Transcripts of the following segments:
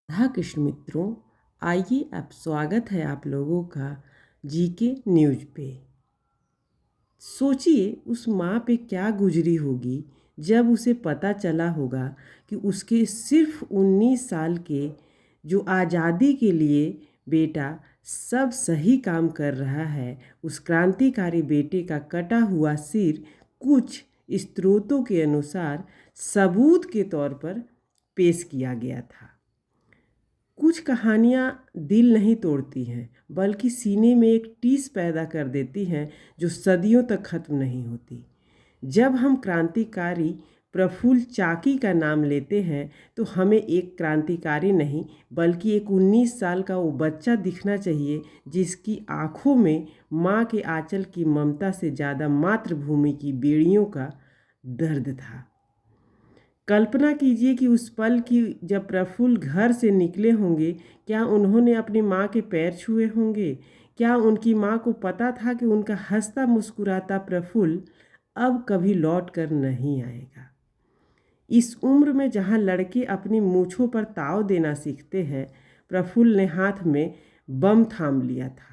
राधा कृष्ण मित्रों, आइए अब स्वागत है आप लोगों का जीके न्यूज पे। सोचिए उस माँ पे क्या गुजरी होगी जब उसे पता चला होगा कि उसके सिर्फ 19 साल के जो आज़ादी के लिए बेटा सब सही काम कर रहा है, उस क्रांतिकारी बेटे का कटा हुआ सिर कुछ स्रोतों के अनुसार सबूत के तौर पर पेश किया गया था। कुछ कहानियाँ दिल नहीं तोड़ती हैं बल्कि सीने में एक टीस पैदा कर देती हैं जो सदियों तक ख़त्म नहीं होती। जब हम क्रांतिकारी प्रफुल्ल चाकी का नाम लेते हैं तो हमें एक क्रांतिकारी नहीं बल्कि एक 19 साल का वो बच्चा दिखना चाहिए जिसकी आँखों में माँ के आंचल की ममता से ज़्यादा मातृभूमि की बेड़ियों का दर्द था। कल्पना कीजिए कि उस पल की जब प्रफुल्ल घर से निकले होंगे, क्या उन्होंने अपनी माँ के पैर छुए होंगे? क्या उनकी माँ को पता था कि उनका हंसता मुस्कुराता प्रफुल्ल अब कभी लौट कर नहीं आएगा? इस उम्र में जहाँ लड़के अपनी मूँछों पर ताव देना सीखते हैं, प्रफुल्ल ने हाथ में बम थाम लिया था।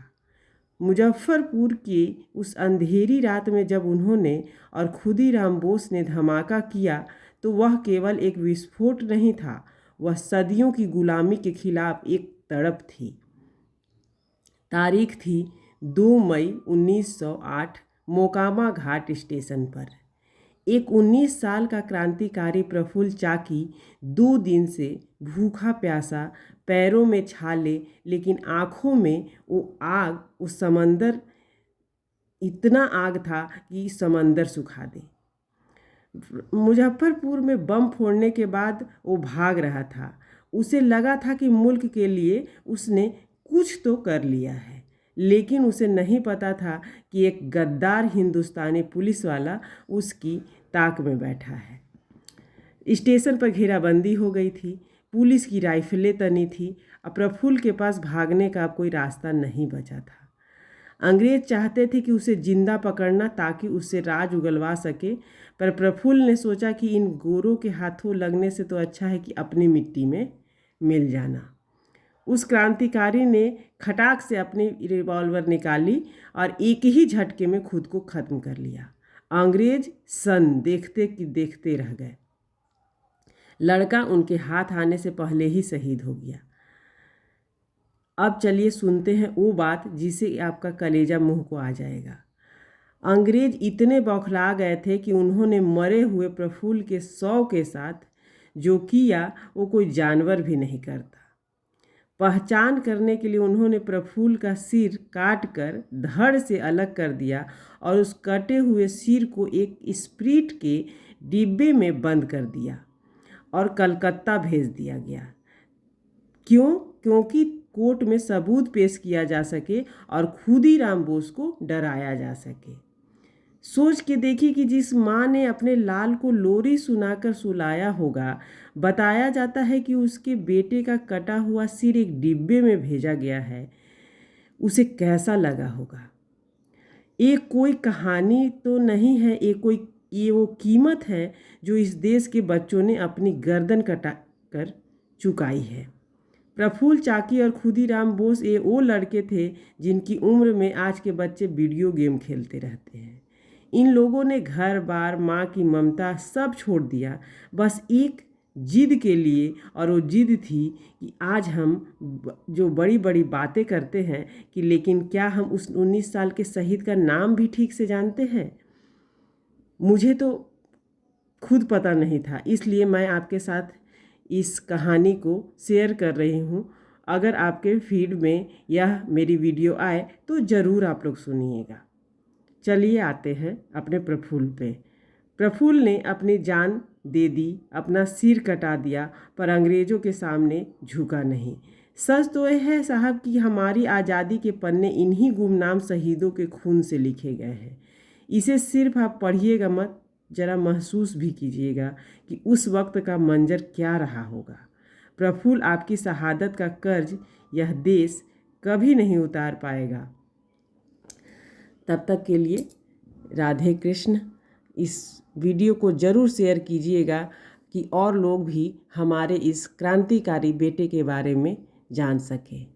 मुजफ्फरपुर की उस अंधेरी रात में जब उन्होंने और खुदीराम बोस ने धमाका किया तो वह केवल एक विस्फोट नहीं था, वह सदियों की गुलामी के खिलाफ एक तड़प थी। तारीख थी 2 मई 1908। मोकामा घाट स्टेशन पर एक 19 साल का क्रांतिकारी प्रफुल्ल चाकी 2 दिन से भूखा प्यासा, पैरों में छाले लेकिन आँखों में वो आग, वो समंदर, इतना आग था कि समंदर सुखा दे। मुजफ्फरपुर में बम फोड़ने के बाद वो भाग रहा था। उसे लगा था कि मुल्क के लिए उसने कुछ तो कर लिया है, लेकिन उसे नहीं पता था कि एक गद्दार हिंदुस्तानी पुलिस वाला उसकी ताक में बैठा है। स्टेशन पर घेराबंदी हो गई थी, पुलिस की राइफलें तनी थी और प्रफुल्ल के पास भागने का कोई रास्ता नहीं बचा था। अंग्रेज चाहते थे कि उसे जिंदा पकड़ना ताकि उससे राज उगलवा सके, पर प्रफुल्ल ने सोचा कि इन गोरों के हाथों लगने से तो अच्छा है कि अपनी मिट्टी में मिल जाना। उस क्रांतिकारी ने खटाक से अपनी रिवॉल्वर निकाली और एक ही झटके में खुद को ख़त्म कर लिया। अंग्रेज सन देखते कि देखते रह गए। लड़का उनके हाथ आने से पहले ही शहीद हो गया। अब चलिए सुनते हैं वो बात जिसे आपका कलेजा मुंह को आ जाएगा। अंग्रेज इतने बौखला गए थे कि उन्होंने मरे हुए प्रफुल्ल के शव के साथ जो किया वो कोई जानवर भी नहीं करता। पहचान करने के लिए उन्होंने प्रफुल्ल का सिर काट कर धड़ से अलग कर दिया और उस कटे हुए सिर को एक स्प्रिट के डिब्बे में बंद कर दिया और कलकत्ता भेज दिया गया। क्यों? क्योंकि कोर्ट में सबूत पेश किया जा सके और खुदीराम बोस को डराया जा सके। सोच के देखिए कि जिस माँ ने अपने लाल को लोरी सुनाकर सुलाया होगा, बताया जाता है कि उसके बेटे का कटा हुआ सिर एक डिब्बे में भेजा गया है, उसे कैसा लगा होगा। ये कोई कहानी तो नहीं है, ये वो कीमत है जो इस देश के बच्चों ने अपनी गर्दन कटा कर चुकाई है। प्रफुल्ल चाकी और खुदीराम बोस ये वो लड़के थे जिनकी उम्र में आज के बच्चे वीडियो गेम खेलते रहते हैं। इन लोगों ने घर बार, माँ की ममता सब छोड़ दिया बस एक जिद के लिए, और वो जिद थी कि आज हम जो बड़ी बड़ी बातें करते हैं कि लेकिन क्या हम उस 19 साल के शहीद का नाम भी ठीक से जानते हैं? मुझे तो खुद पता नहीं था, इसलिए मैं आपके साथ इस कहानी को शेयर कर रही हूँ। अगर आपके फीड में यह मेरी वीडियो आए तो ज़रूर आप लोग सुनिएगा। चलिए आते हैं अपने प्रफुल्ल पे। प्रफुल्ल ने अपनी जान दे दी, अपना सिर कटा दिया, पर अंग्रेज़ों के सामने झुका नहीं। सच तो यह है साहब कि हमारी आज़ादी के पन्ने इन्हीं गुमनाम शहीदों के खून से लिखे गए हैं। इसे सिर्फ आप पढ़िएगा मत, ज़रा महसूस भी कीजिएगा कि उस वक्त का मंजर क्या रहा होगा। प्रफुल्ल आपकी शहादत का कर्ज यह देश कभी नहीं उतार पाएगा। तब तक के लिए राधे कृष्ण। इस वीडियो को ज़रूर शेयर कीजिएगा कि और लोग भी हमारे इस क्रांतिकारी बेटे के बारे में जान सकें।